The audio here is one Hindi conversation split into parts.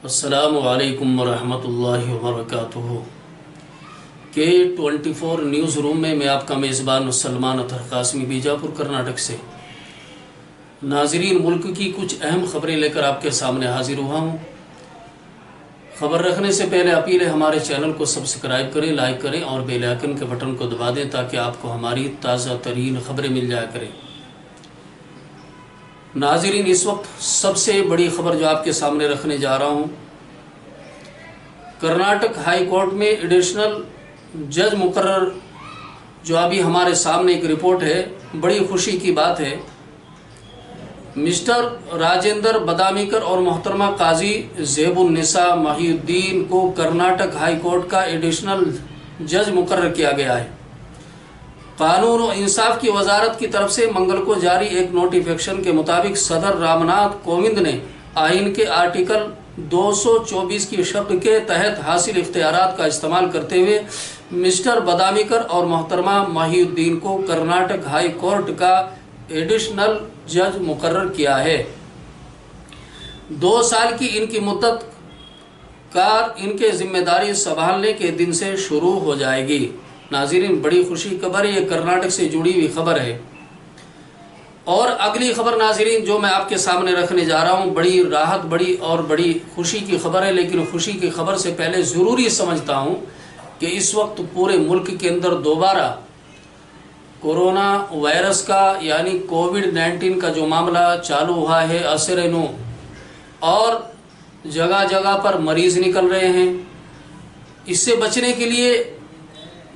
अस्सलामु अलैकुम वरहमतुल्लाहि वबरकातुहू। K24 न्यूज़ रूम में मैं आपका मेज़बान सलमान अतहर कासमी बीजापुर कर्नाटक से। नाजरीन, मुल्क की कुछ अहम खबरें लेकर आपके सामने हाजिर हुआ हूँ। खबर रखने से पहले अपील है, हमारे चैनल को सब्सक्राइब करें, लाइक करें और बेल आइकन के बटन को दबा दें ताकि आपको हमारी ताज़ा तरीन खबरें मिल जाया करें। नाजरीन, इस वक्त सबसे बड़ी खबर जो आपके सामने रखने जा रहा हूँ, कर्नाटक हाई कोर्ट में एडिशनल जज मुकर्रर जो अभी हमारे सामने एक रिपोर्ट है, बड़ी खुशी की बात है। मिस्टर राजेंद्र बदामीकर और मोहतरमा काजी ज़ेबुन्निसा महिउद्दीन को कर्नाटक हाई कोर्ट का एडिशनल जज मुकर्रर किया गया है। कानून और इंसाफ की वजारत की तरफ से मंगल को जारी एक नोटिफिकेशन के मुताबिक सदर रामनाथ कोविंद ने आइन के आर्टिकल 224 की शर्त के तहत हासिल इख्तियारात का इस्तेमाल करते हुए मिस्टर बदामीकर और मोहतरमा महिउद्दीन को कर्नाटक हाई कोर्ट का एडिशनल जज मुकर्रर किया है। 2 साल की इनकी मुद्दत कार इनके जिम्मेदारी संभालने के दिन से शुरू हो जाएगी। नाज़रीन, बड़ी खुशी खबर है, ये कर्नाटक से जुड़ी हुई खबर है। और अगली खबर नाज़रीन जो मैं आपके सामने रखने जा रहा हूँ, बड़ी राहत, बड़ी खुशी की खबर है। लेकिन खुशी की खबर से पहले ज़रूरी समझता हूँ कि इस वक्त पूरे मुल्क के अंदर दोबारा कोरोना वायरस का यानी कोविड-19 का जो मामला चालू हुआ है असर-ए-नू, और जगह जगह पर मरीज़ निकल रहे हैं। इससे बचने के लिए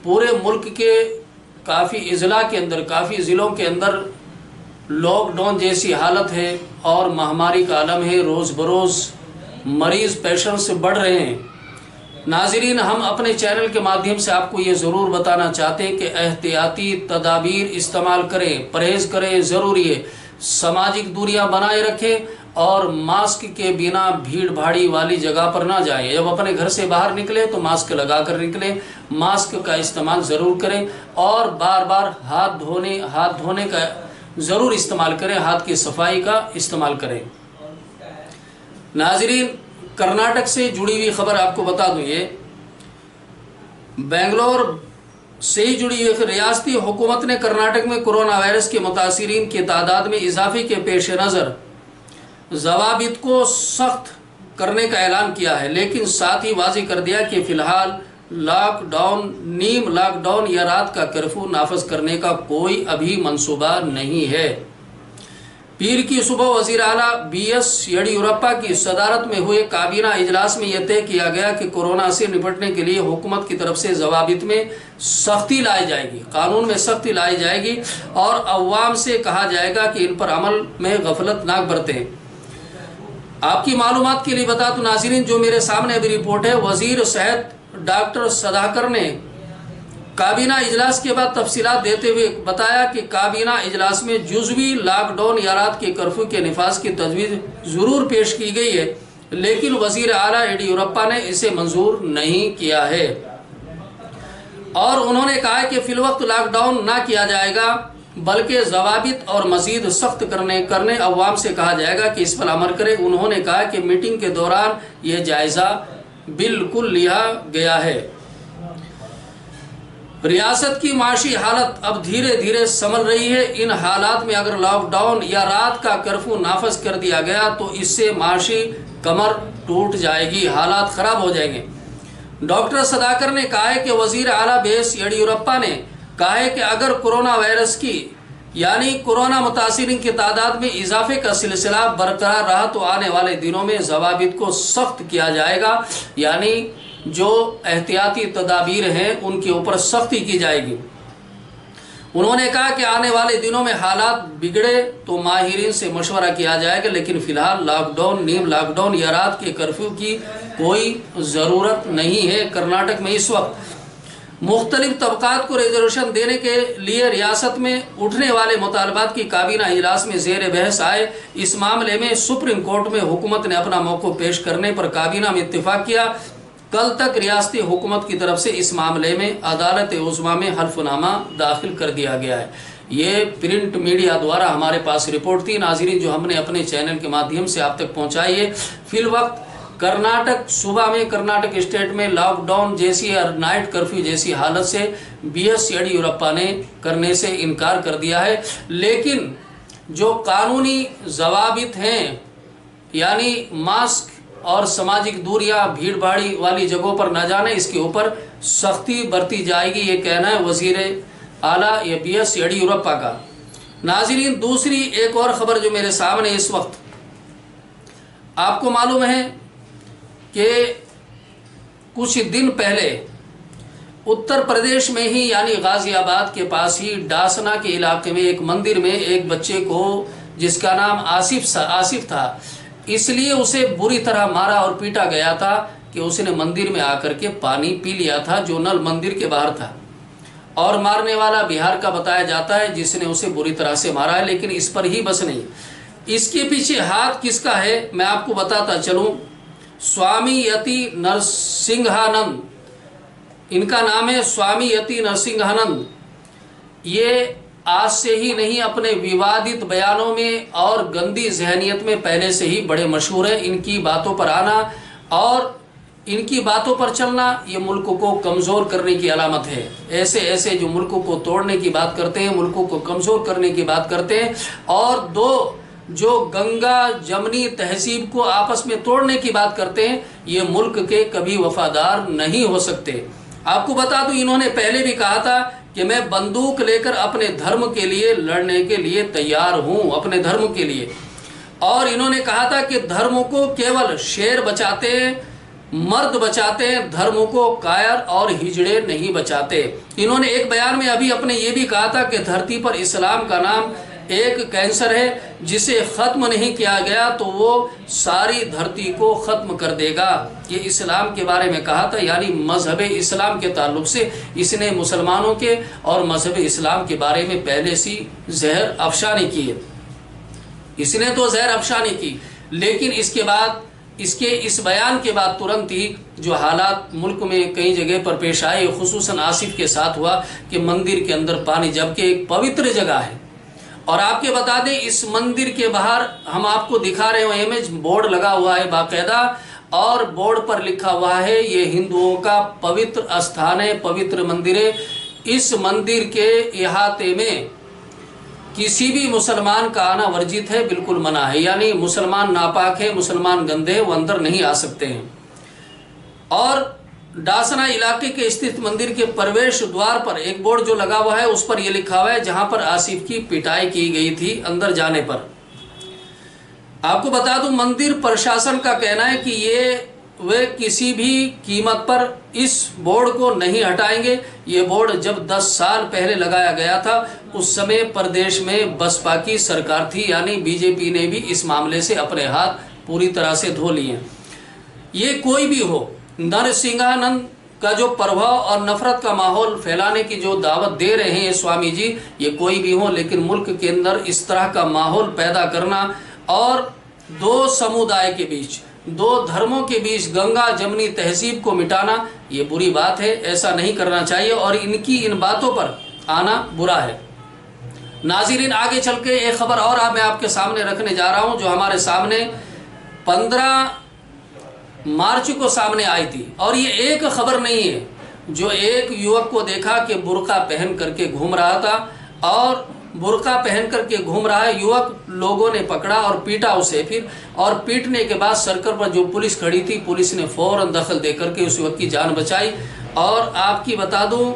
पूरे मुल्क के काफ़ी अज़ला के अंदर, काफ़ी ज़िलों के अंदर लॉकडाउन जैसी हालत है और महामारी का आलम है। रोज़ बरोज़ मरीज़ पेशेंट्स बढ़ रहे हैं। नाज़रीन, हम अपने चैनल के माध्यम से आपको ये ज़रूर बताना चाहते हैं कि एहतियाती तदाबीर इस्तेमाल करें, परहेज़ करें, ज़रूरी है। सामाजिक दूरियां बनाए रखें और मास्क के बिना भीड़ भाड़ी वाली जगह पर ना जाएं। जब अपने घर से बाहर निकले तो मास्क लगा कर निकलें, मास्क का इस्तेमाल ज़रूर करें और बार बार हाथ धोने का ज़रूर इस्तेमाल करें, हाथ की सफाई का इस्तेमाल करें। नाज़रीन, कर्नाटक से जुड़ी हुई खबर आपको बता दूं, ये बेंगलोर से ही जुड़ी हुई। रियासती हुकूमत ने कर्नाटक में कोरोना वायरस के मुतासिरीन की तादाद में इजाफे के पेश नज़र ज़वाबित को सख्त करने का ऐलान किया है, लेकिन साथ ही वाज़ेह कर दिया कि फ़िलहाल लॉकडाउन, नीम लॉकडाउन या रात का कर्फ्यू नाफज करने का कोई अभी मंसूबा नहीं है। पीर की सुबह वज़ीर आला BS येडियुरप्पा की सदारत में हुए काबीना इजलास में यह तय किया गया कि कोरोना से निपटने के लिए हुकूमत की तरफ से ज़वाबित में सख्ती लाई जाएगी, कानून में सख्ती लाई जाएगी और अवाम से कहा जाएगा कि इन पर अमल में गफलत ना बरतें। आपकी मालूमात के लिए बता दूं नाज़रीन, जो मेरे सामने अभी रिपोर्ट है, वज़ीर सेहत डॉक्टर सदाकर ने काबीना इजलास के बाद तफसीलात देते हुए बताया कि काबीना इजलास में जुज़वी लॉकडाउन या रात के कर्फ्यू के निफाज की तजवीज़ ज़रूर पेश की गई है, लेकिन वज़ीर आला येडियुरप्पा ने इसे मंजूर नहीं किया है और उन्होंने कहा कि फ़िलवक्त लॉकडाउन ना किया जाएगा, बल्कि ज़वाबित और मज़ीद सख्त करने अवाम से कहा जाएगा कि इस पर अमल करें। उन्होंने कहा कि मीटिंग के दौरान ये जायज़ा बिल्कुल लिया गया है। रियासत की माशी हालत अब धीरे धीरे संभल रही है। इन हालात में अगर लॉकडाउन या रात का कर्फ्यू नाफज कर दिया गया तो इससे माशी कमर टूट जाएगी, हालात ख़राब हो जाएंगे। डॉक्टर सदाकर ने कहा है कि वज़ीर आला BS येडियुरप्पा ने कहा है कि अगर कोरोना वायरस की यानी कोरोना मुतासिरीन की तादाद में इजाफे का सिलसिला बरकरार रहा तो आने वाले दिनों में ज़वाबित को सख्त किया जाएगा, यानी जो एहतियाती तदाबीर हैं उनके ऊपर सख्ती की जाएगी। उन्होंने कहा कि आने वाले दिनों में हालात बिगड़े तो माहिरीन से मशवरा किया जाएगा, लेकिन फ़िलहाल लॉकडाउन, नीम लॉकडाउन या रात के कर्फ्यू की कोई ज़रूरत नहीं है। कर्नाटक में इस वक्त मुख्तलिफ तबकात को रिजर्वेशन देने के लिए रियासत में उठने वाले मुतालबात की काबीना इजलास में ज़ेर बहस आए। इस मामले में सुप्रीम कोर्ट में हुकूमत ने अपना मौक़िफ़ पेश करने पर काबीना में इत्तिफाक किया। कल तक रियासती हुकूमत की तरफ से इस मामले में अदालत उज़्मा में हल्फनामा दाखिल कर दिया गया है। ये प्रिंट मीडिया द्वारा हमारे पास रिपोर्ट थी नाज़रीन, जो हमने अपने चैनल के माध्यम से आप तक पहुँचाई है। फिल वक्त कर्नाटक सुबह में कर्नाटक स्टेट में लॉकडाउन जैसी और नाइट कर्फ्यू जैसी हालत से बीएस येडियुरप्पा ने करने से इनकार कर दिया है। लेकिन जो कानूनी जवाबित हैं, यानी मास्क और सामाजिक दूरियां, भीड़ भाड़ी वाली जगहों पर न जाने, इसके ऊपर सख्ती बरती जाएगी, ये कहना है वजीर आला या बीएस येडियुरप्पा का। नाज़रीन, दूसरी एक और खबर जो मेरे सामने इस वक्त, आपको मालूम है कि कुछ दिन पहले उत्तर प्रदेश में ही यानी गाजियाबाद के पास ही डासना के इलाके में एक मंदिर में एक बच्चे को, जिसका नाम आसिफ था, इसलिए उसे बुरी तरह मारा और पीटा गया था कि उसने मंदिर में आकर के पानी पी लिया था जो नल मंदिर के बाहर था। और मारने वाला बिहार का बताया जाता है जिसने उसे बुरी तरह से मारा है। लेकिन इस पर ही बस नहीं, इसके पीछे हाथ किसका है मैं आपको बताता चलूं। स्वामी यति नरसिंहानंद, इनका नाम है स्वामी यति नरसिंहानंद। ये आज से ही नहीं, अपने विवादित बयानों में और गंदी जहनियत में पहले से ही बड़े मशहूर है। इनकी बातों पर आना और इनकी बातों पर चलना ये मुल्क को कमज़ोर करने की अलामत है। ऐसे ऐसे जो मुल्क को तोड़ने की बात करते हैं, मुल्क को कमज़ोर करने की बात करते हैं, और दो जो गंगा जमनी तहजीब को आपस में तोड़ने की बात करते हैं, ये मुल्क के कभी वफादार नहीं हो सकते। आपको बता दूं, इन्होंने पहले भी कहा था कि मैं बंदूक लेकर अपने धर्म के लिए लड़ने के लिए तैयार हूं, अपने धर्म के लिए। और इन्होंने कहा था कि धर्म को केवल शेर बचाते हैं, मर्द बचाते हैं, धर्म को कायर और हिजड़े नहीं बचाते। इन्होंने एक बयान में अभी अपने ये भी कहा था कि धरती पर इस्लाम का नाम एक कैंसर है, जिसे ख़त्म नहीं किया गया तो वो सारी धरती को ख़त्म कर देगा। ये इस्लाम के बारे में कहा था, यानी मज़हब इस्लाम के ताल्लुक से इसने मुसलमानों के और मज़हब इस्लाम के बारे में पहले सी जहर अफशानी की है। इसने तो जहर अफशानी की, लेकिन इसके बाद, इसके इस बयान के बाद तुरंत ही जो हालात मुल्क में कई जगह पर पेश आए, खुसूसन आसिफ के साथ हुआ कि मंदिर के अंदर पानी, जबकि एक पवित्र जगह है। और आपके बता दें, इस मंदिर के बाहर हम आपको दिखा रहे हो इमेज, बोर्ड लगा हुआ है बाकायदा, और बोर्ड पर लिखा हुआ है ये हिंदुओं का पवित्र स्थान है, पवित्र मंदिर है। इस मंदिर के इहाते में किसी भी मुसलमान का आना वर्जित है, बिल्कुल मना है, यानी मुसलमान नापाक है, मुसलमान गंदे हैं, वो अंदर नहीं आ सकते हैं। और डासना इलाके के स्थित मंदिर के प्रवेश द्वार पर एक बोर्ड जो लगा हुआ है, उस पर यह लिखा हुआ है जहां पर आसिफ की पिटाई की गई थी अंदर जाने पर। आपको बता दूं, मंदिर प्रशासन का कहना है कि वे किसी भी कीमत पर इस बोर्ड को नहीं हटाएंगे। ये बोर्ड जब 10 साल पहले लगाया गया था, उस समय प्रदेश में बसपा की सरकार थी, यानी बीजेपी ने भी इस मामले से अपने हाथ पूरी तरह से धो लिए। ये कोई भी हो, नरसिंहानंद का जो प्रभाव और नफरत का माहौल फैलाने की जो दावत दे रहे हैं स्वामी जी, ये कोई भी हो, लेकिन मुल्क के अंदर इस तरह का माहौल पैदा करना और दो समुदाय के बीच, दो धर्मों के बीच गंगा जमनी तहजीब को मिटाना, ये बुरी बात है, ऐसा नहीं करना चाहिए और इनकी इन बातों पर आना बुरा है। नाज़रीन, आगे चल के एक खबर और मैं आपके सामने रखने जा रहा हूं, जो हमारे सामने 15 मार्च को सामने आई थी। और ये एक खबर नहीं है, जो एक युवक को देखा कि बुर्का पहन करके घूम रहा था, और बुर्का पहन करके घूम रहा है युवक, लोगों ने पकड़ा और पीटा उसे फिर, और पीटने के बाद सर्कल पर जो पुलिस खड़ी थी, पुलिस ने फौरन दखल दे करके उस युवक की जान बचाई। और आपकी बता दूं,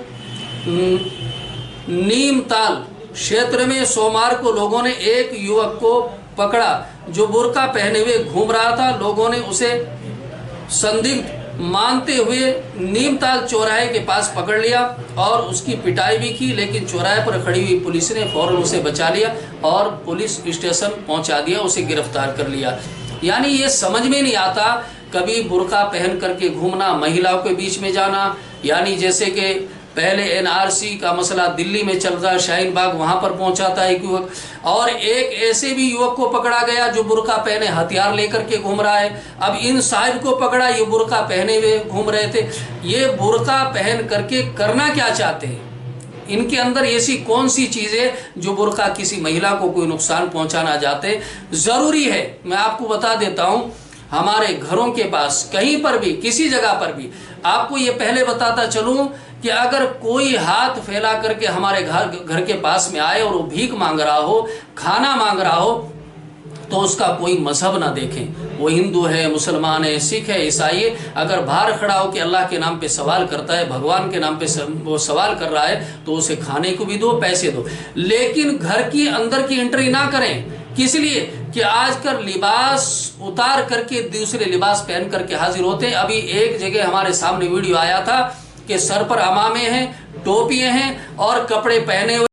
नीमताल क्षेत्र में सोमवार को लोगों ने एक युवक को पकड़ा जो बुर्का पहने हुए घूम रहा था। लोगों ने उसे संदिग्ध मानते हुए नीमताल चौराहे के पास पकड़ लिया और उसकी पिटाई भी की, लेकिन चौराहे पर खड़ी हुई पुलिस ने फौरन उसे बचा लिया और पुलिस स्टेशन पहुंचा दिया, उसे गिरफ्तार कर लिया। यानी ये समझ में नहीं आता, कभी बुर्का पहन करके घूमना, महिलाओं के बीच में जाना, यानी जैसे कि पहले एनआरसी का मसला दिल्ली में चल रहा, शाहीन बाग वहां पर पहुंचा था एक युवक, और एक ऐसे भी युवक को पकड़ा गया जो बुर्का पहने हथियार लेकर के घूम रहा है। अब इन साहिब को पकड़ा, ये बुर्का पहने हुए घूम रहे थे। ये बुर्का पहन करके करना क्या चाहते हैं? इनके अंदर ऐसी कौन सी चीज़ है जो बुर्का किसी महिला को कोई नुकसान पहुंचाना चाहते? ज़रूरी है, मैं आपको बता देता हूं, हमारे घरों के पास कहीं पर भी, किसी जगह पर भी, आपको ये पहले बताता चलूं कि अगर कोई हाथ फैला करके हमारे घर के पास में आए और वो भीख मांग रहा हो, खाना मांग रहा हो, तो उसका कोई मजहब ना देखें, वो हिंदू है, मुसलमान है, सिख है, ईसाई है। अगर बाहर खड़ा हो कि अल्लाह के नाम पे सवाल करता है, भगवान के नाम पे वो सवाल कर रहा है, तो उसे खाने को भी दो, पैसे दो, लेकिन घर की अंदर की एंट्री ना करें। किस लिए कि आजकल लिबास उतार करके दूसरे लिबास पहन करके हाजिर होते हैं। अभी एक जगह हमारे सामने वीडियो आया था कि सर पर अमामे हैं, टोपियां हैं और कपड़े पहने हुए